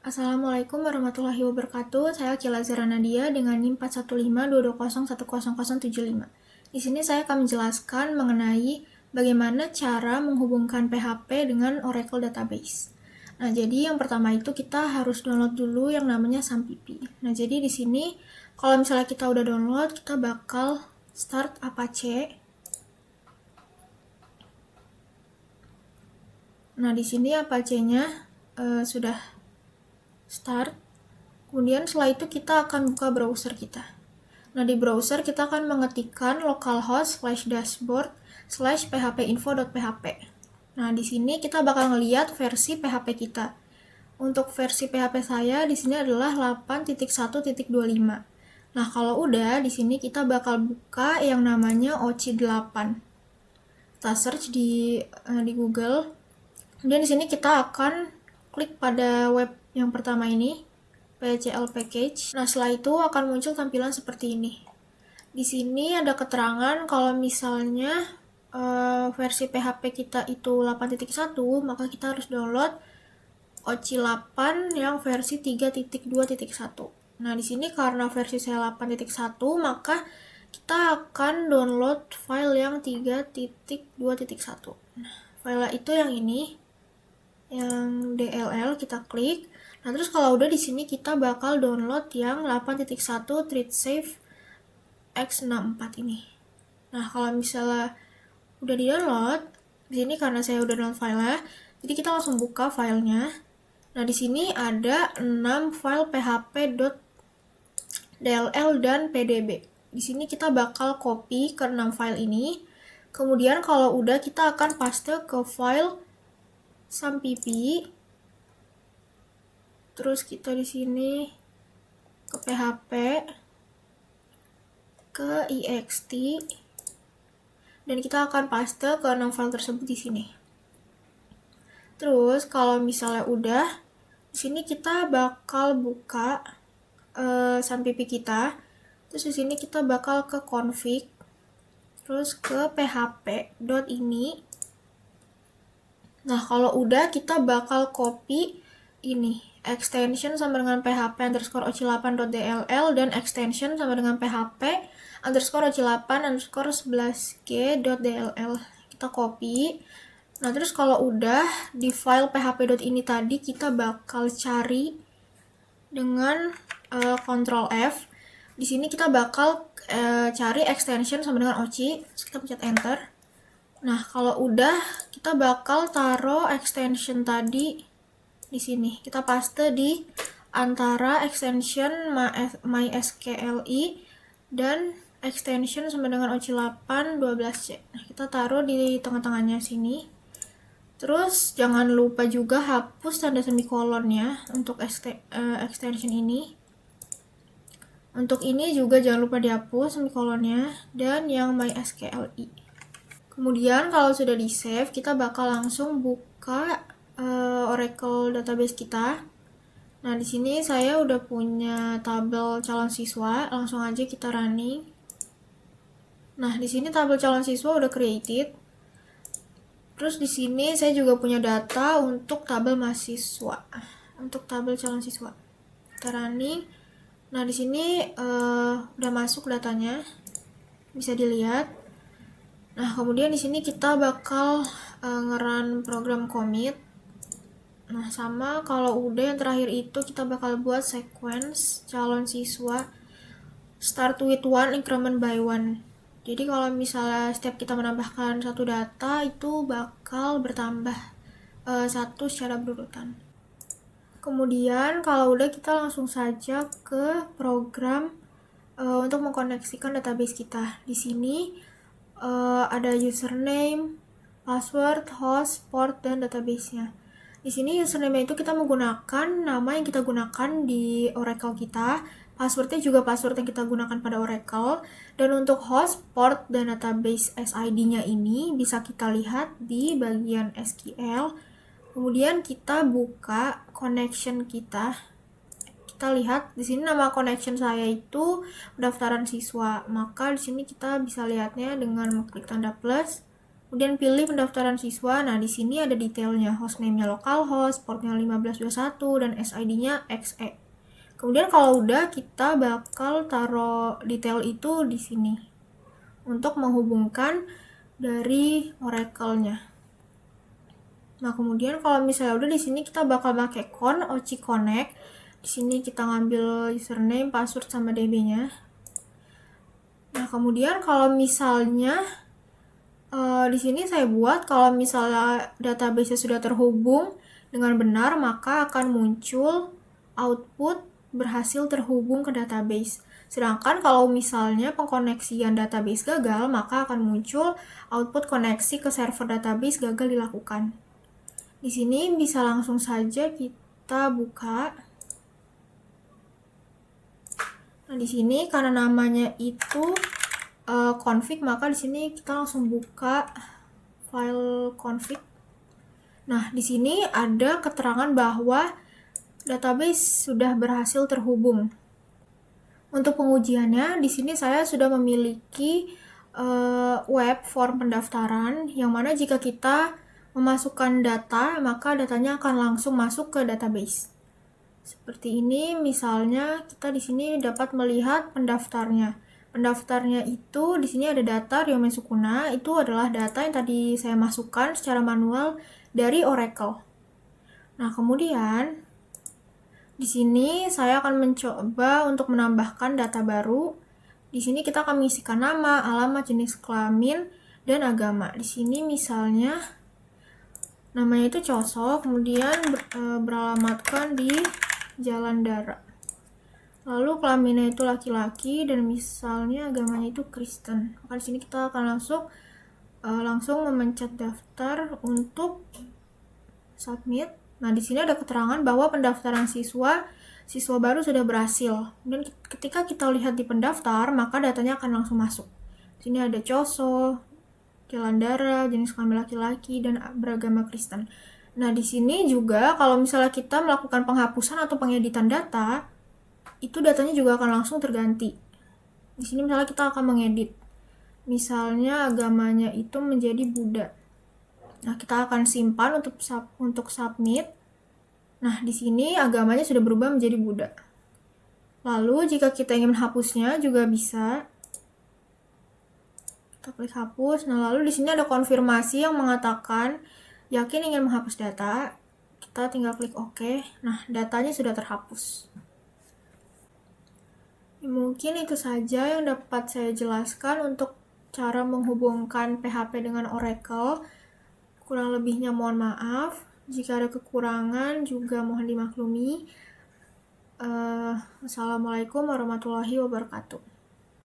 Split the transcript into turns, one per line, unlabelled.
Assalamualaikum warahmatullahi wabarakatuh. Saya Kila Zara Nadia dengan NIM 41522010075. Di sini saya akan menjelaskan mengenai bagaimana cara menghubungkan PHP dengan Oracle Database. Nah, jadi yang pertama itu kita harus download dulu yang namanya SAMPP. Nah, jadi di sini kalau misalnya kita udah download, kita bakal start Apache. Nah, di sini Apache-nya sudah start. Kemudian setelah itu kita akan buka browser kita. Nah, di browser kita akan mengetikkan localhost/dashboard/phpinfo.php. Nah, di sini kita bakal ngeliat versi PHP kita. Untuk versi PHP saya di sini adalah 8.1.25. Nah, kalau udah di sini kita bakal buka yang namanya OC8. Kita search di Google. Kemudian di sini kita akan klik pada web yang pertama ini, PCL package. Nah, setelah itu akan muncul tampilan seperti ini. Di sini ada keterangan kalau misalnya versi PHP kita itu 8.1, maka kita harus download OC8 yang versi 3.2.1. Nah, di sini karena versi saya 8.1, maka kita akan download file yang 3.2.1. Nah, file itu yang ini, yang DLL, kita klik. Nah, terus kalau udah di sini kita bakal download yang 8.1 TreatSafe X64 ini. Nah, kalau misalnya udah di-download, di sini karena saya udah download filenya, jadi kita langsung buka filenya. Nah, di sini ada 6 file php.dll dan pdb. Di sini kita bakal copy ke 6 file ini. Kemudian kalau udah kita akan paste ke file SAMPP. Terus kita di sini ke PHP, ke ext, dan kita akan paste ke 6 file tersebut di sini. Terus kalau misalnya udah, di sini kita bakal buka SAMPP kita. Terus di sini kita bakal ke config, terus ke php.ini. Nah, kalau udah kita bakal copy ini extension sama dengan php_oc8.dll dan extension sama dengan php_oc8_11g.dll. Kita copy. Nah, terus kalau udah di file php.ini tadi kita bakal cari dengan Ctrl F. Di sini kita bakal cari extension sama dengan oc. Terus kita pencet enter. Nah, kalau udah kita bakal taruh extension tadi di sini. Kita paste di antara extension MySQLi dan extension sama dengan OC8 12C. Nah, kita taruh di tengah-tengahnya sini. Terus jangan lupa juga hapus tanda semikolonnya untuk extension ini. Untuk ini juga jangan lupa dihapus semikolonnya dan yang MySQLi. Kemudian kalau sudah di save, kita bakal langsung buka Oracle database kita. Nah, di sini saya udah punya tabel calon siswa, langsung aja kita running. Nah, di sini tabel calon siswa udah created. Terus di sini saya juga punya data untuk tabel mahasiswa, untuk tabel calon siswa. Kita running. Nah, di sini udah masuk datanya, bisa dilihat. Nah, kemudian di sini kita bakal nge-run program commit. Nah, sama kalau udah yang terakhir itu kita bakal buat sequence calon siswa start with 1 increment by 1. Jadi kalau misalnya setiap kita menambahkan satu data itu bakal bertambah satu secara berurutan. Kemudian kalau udah kita langsung saja ke program untuk mengkoneksikan database kita. Di sini ada username, password, host, port, dan database-nya. Di sini username itu kita menggunakan nama yang kita gunakan di Oracle kita. Passwordnya juga password yang kita gunakan pada Oracle. Dan untuk host, port, dan database SID-nya ini bisa kita lihat di bagian SQL. Kemudian kita buka connection kita. Kita lihat di sini nama connection saya itu pendaftaran siswa. Maka di sini kita bisa lihatnya dengan mengklik tanda plus. Kemudian pilih pendaftaran siswa. Nah, di sini ada detailnya. Hostname-nya localhost, portnya 1521, dan SID-nya XE. Kemudian kalau udah, kita bakal taruh detail itu di sini untuk menghubungkan dari Oracle-nya. Nah, kemudian kalau misalnya udah di sini kita bakal pakai OC Connect. Di sini kita ngambil username, password, sama DB-nya. Nah, kemudian kalau misalnya di sini saya buat kalau misalnya database sudah terhubung dengan benar, maka akan muncul output berhasil terhubung ke database. Sedangkan kalau misalnya pengkoneksian database gagal, maka akan muncul output koneksi ke server database gagal dilakukan. Di sini bisa langsung saja kita buka. Nah, di sini karena namanya itu config, maka di sini kita langsung buka file config. Nah, di sini ada keterangan bahwa database sudah berhasil terhubung. Untuk pengujiannya, di sini saya sudah memiliki web form pendaftaran, yang mana jika kita memasukkan data, maka datanya akan langsung masuk ke database. Seperti ini, misalnya kita di sini dapat melihat pendaftarnya. Pendaftarnya itu di sini ada data Ryome Sukuna, itu adalah data yang tadi saya masukkan secara manual dari Oracle. Nah, kemudian di sini saya akan mencoba untuk menambahkan data baru. Di sini kita akan mengisikan nama, alamat, jenis kelamin, dan agama. Di sini misalnya namanya itu Choso, kemudian beralamatkan di Jalan Dara. Lalu kelaminnya itu laki-laki dan misalnya agamanya itu Kristen. Maka di sini kita akan langsung memencet daftar untuk submit. Nah, di sini ada keterangan bahwa pendaftaran siswa baru sudah berhasil. Dan ketika kita lihat di pendaftar, maka datanya akan langsung masuk. Di sini ada Choso, Jalan Dara, jenis kelamin laki-laki, dan beragama Kristen. Nah, di sini juga kalau misalnya kita melakukan penghapusan atau pengeditan data, itu datanya juga akan langsung terganti. Di sini misalnya kita akan mengedit. Misalnya agamanya itu menjadi Buddha. Nah, kita akan simpan untuk submit. Nah, di sini agamanya sudah berubah menjadi Buddha. Lalu jika kita ingin menghapusnya juga bisa. Kita klik hapus. Nah, lalu di sini ada konfirmasi yang mengatakan yakin ingin menghapus data. Kita tinggal klik OK. Nah, datanya sudah terhapus. Mungkin itu saja yang dapat saya jelaskan untuk cara menghubungkan PHP dengan Oracle. Kurang lebihnya mohon maaf. Jika ada kekurangan juga mohon dimaklumi. Wassalamualaikum warahmatullahi wabarakatuh.